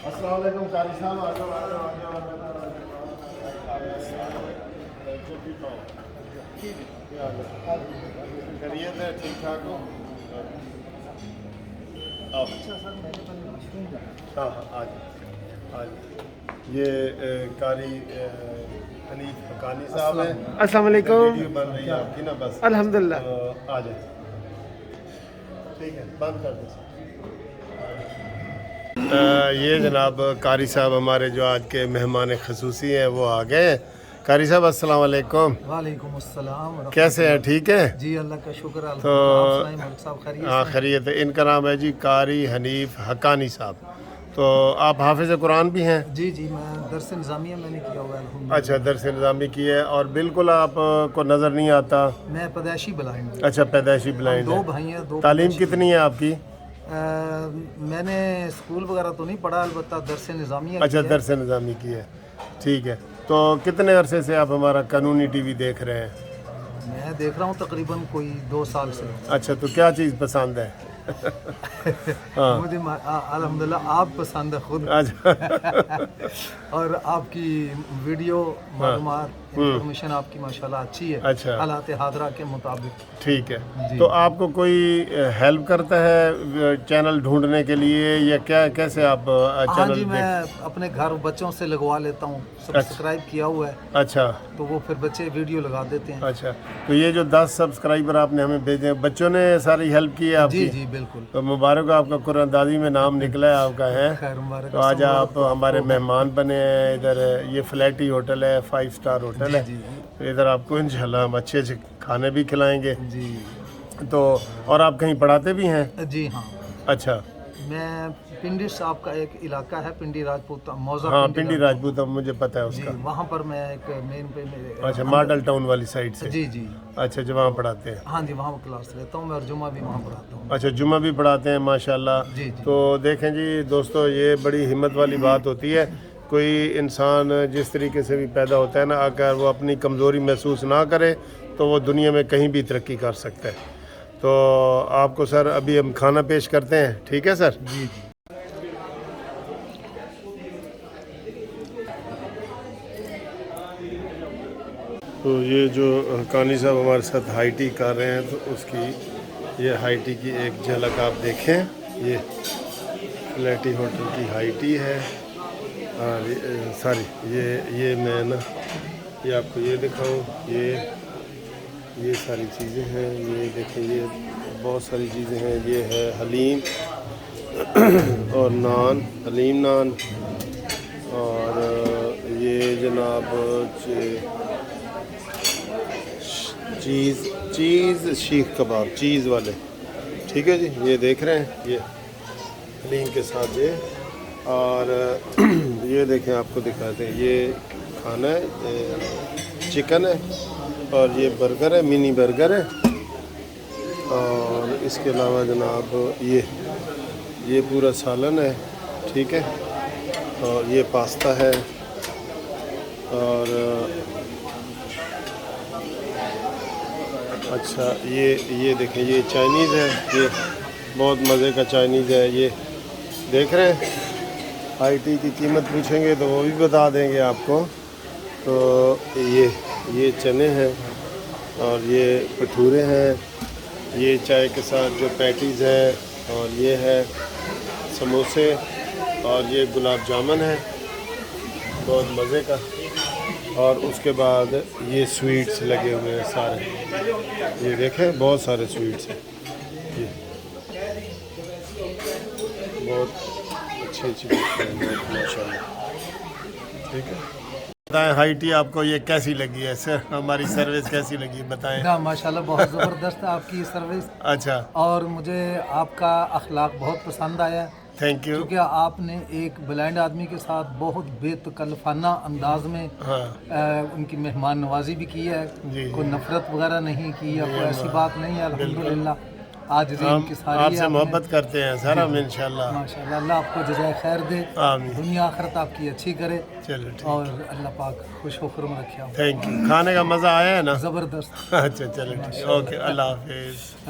अस्सलाम वालेकुम कारी साहब, आ जाओ आ जाओ आ जाओ आ जाओ। खैरियत है, ठीक ठाक हो? आओ। अच्छा सर, मैंने पहले मशरूम हाँ हाँ, आ जाओ आ जाओ। ये कारी हनीफ हकानी साहब हैं। अस्सलाम वालेकुम। वीडियो बन रही है आपकी ना, बस अल्हम्दुलिल्लाह। आ जाए। ठीक है, बंद कर दो। ये जनाब कारी साहब हमारे जो आज के मेहमान खसूसी हैं वो आ गए हैं। कारी साहब अस्सलाम वालेकुम। वालेकुम अस्सलाम। कैसे हैं, ठीक है? जी अल्लाह का शुक्र। तो आप सुनाइए मलिक साहब, खैरियत हाँ से? खैरियत है। इनका नाम है जी कारी हनीफ हकानी साहब। तो आप हाफिज़ कुरान भी हैं? जी जी, मैं दरस निज़ामिया मैंने किया हुआ है अल्हम्दुलिल्लाह। अच्छा, दरस निज़ामी की है और बिल्कुल आपको नज़र नहीं आता? मैं पैदाइशी ब्लाइंड हूँ। अच्छा, पैदाइशी ब्लाइंड दो है। भाई हैं, दो तालीम पैदाइशी कितनी है आपकी? मैंने स्कूल वगैरह तो नहीं पढ़ा, अलबत्ता दरस निज़ामिया अच्छा, की है। दरस निज़ामी की है, ठीक है। तो कितने अरसे से आप हमारा कानूनी टीवी देख रहे हैं? मैं देख रहा हूँ तकरीबन कोई 2 साल से। अच्छा, तो क्या चीज़ पसंद है? हाँ। मुझे अल्हम्दुलिल्लाह आप पसंद है खुद। अच्छा। और आपकी वीडियो मालूमात इंफॉर्मेशन आपकी माशाल्लाह अच्छी है। अच्छा। हालात हादरा के मुताबिक। ठीक है। जी। तो आपको कोई हेल्प करता है चैनल ढूंढने के लिए या क्या, कैसे आप हाँ चैनल जी, मैं अपने घर बच्चों से लगवा लेता हूँ, सब्सक्राइब किया हुआ है अच्छा तो वो फिर बच्चे वीडियो लगा देते हैं। अच्छा। तो ये जो 10 सब्सक्राइबर आपने हमें भेजे हैं, बच्चों ने सारी हेल्प की है आपकी? जी जी बिल्कुल। तो मुबारक हो, आपका कुरानदाजी में नाम निकला है आपका, है? खैर मुबारक। तो आज आप हमारे मेहमान बने हैं। इधर ये फ्लैटी होटल है, 5 स्टार होटल है। जी तो इधर आपको इंशाल्लाह हम अच्छे अच्छे खाने भी खिलाएंगे। जी तो और आप कहीं पढ़ाते भी हैं? जी हाँ। अच्छा। मैं पिंडी साहब का एक इलाका है, पिंडी राजपूत मौजा। हाँ, पिंडी राजपूत, अब मुझे पता है जी, उसका। वहाँ पर मैं एक मेन पे मेरे। अच्छा, मॉडल टाउन वाली साइड से? जी जी अच्छा, जो वहाँ पढ़ाते हैं? हाँ जी, वहाँ क्लास लेता हूँ मैं और जुमा भी वहाँ पढ़ाता हूँ। अच्छा, जुम्मा भी पढ़ाते हैं, माशाल्लाह। जी जी। तो देखें जी दोस्तों, ये बड़ी हिम्मत वाली बात होती है। कोई इंसान जिस तरीके से भी पैदा होता है ना, अगर वो अपनी कमज़ोरी महसूस ना करे तो वो दुनिया में कहीं भी तरक्की कर सकता है। तो आपको सर अभी हम खाना पेश करते हैं, ठीक है सर? जी जी। तो ये जो हकानी साहब हमारे साथ हाई टी कर रहे हैं, तो उसकी ये हाई टी की एक झलक आप देखें। ये फ्लैटी होटल की हाई टी है। और सॉरी, ये मैं ना ये आपको ये दिखाऊं, ये सारी चीज़ें हैं। ये देखें, ये बहुत सारी चीज़ें हैं। ये है हलीम और नान, हलीम नान। और ये जनाब चीज़ शीख कबाब, चीज़ वाले, ठीक है जी। ये देख रहे हैं, ये हलीम के साथ ये। और ये देखें, आपको दिखाते हैं, ये खाना है, चिकन है और ये बर्गर है, मिनी बर्गर है। और इसके अलावा जनाब ये पूरा सालन है, ठीक है। और ये पास्ता है। और अच्छा, ये देखें, ये चाइनीज़ है, ये बहुत मज़े का चाइनीज़ है। ये देख रहे हैं, हाई टी की कीमत पूछेंगे तो वो भी बता देंगे आपको। तो ये चने हैं और ये भटूरे हैं। ये चाय के साथ जो पैटीज़ है, और ये है समोसे, और ये गुलाब जामुन है बहुत मज़े का। और उसके बाद ये स्वीट्स लगे हुए हैं सारे। ये देखें, बहुत सारे स्वीट्स हैं। ये बहुत अच्छी माशाल्लाह, ठीक है। बताएं हाई टी आपको ये कैसी लगी है सर? हमारी सर्विस कैसी लगी, बताएं। ना माशाल्लाह बहुत ज़बरदस्त है आपकी सर्विस। अच्छा, और मुझे आपका अखलाक बहुत पसंद आया, थैंक यू। क्योंकि आपने एक ब्लाइंड आदमी के साथ बहुत बेतकल्लफाना अंदाज में हाँ उनकी मेहमान नवाजी भी की है। जी, कोई नफरत वगैरह नहीं की या कोई ऐसी बात नहीं है। अल्हम्दुलिल्लाह आज हम की सारी आपसे है मोहब्बत करते हैं सर, हम इंशाल्लाह। माशाल्लाह। अल्लाह आपको जज़ाए खैर दे, आमीन। दुनिया आखिरत आपकी अच्छी करे चलो ठीक, और अल्लाह पाक खुश होकर में रखे। Thank you. खाने का मज़ा आया है ना? ज़बरदस्त। अच्छा चलो ठीक, ओके, अल्लाह हाफिज़।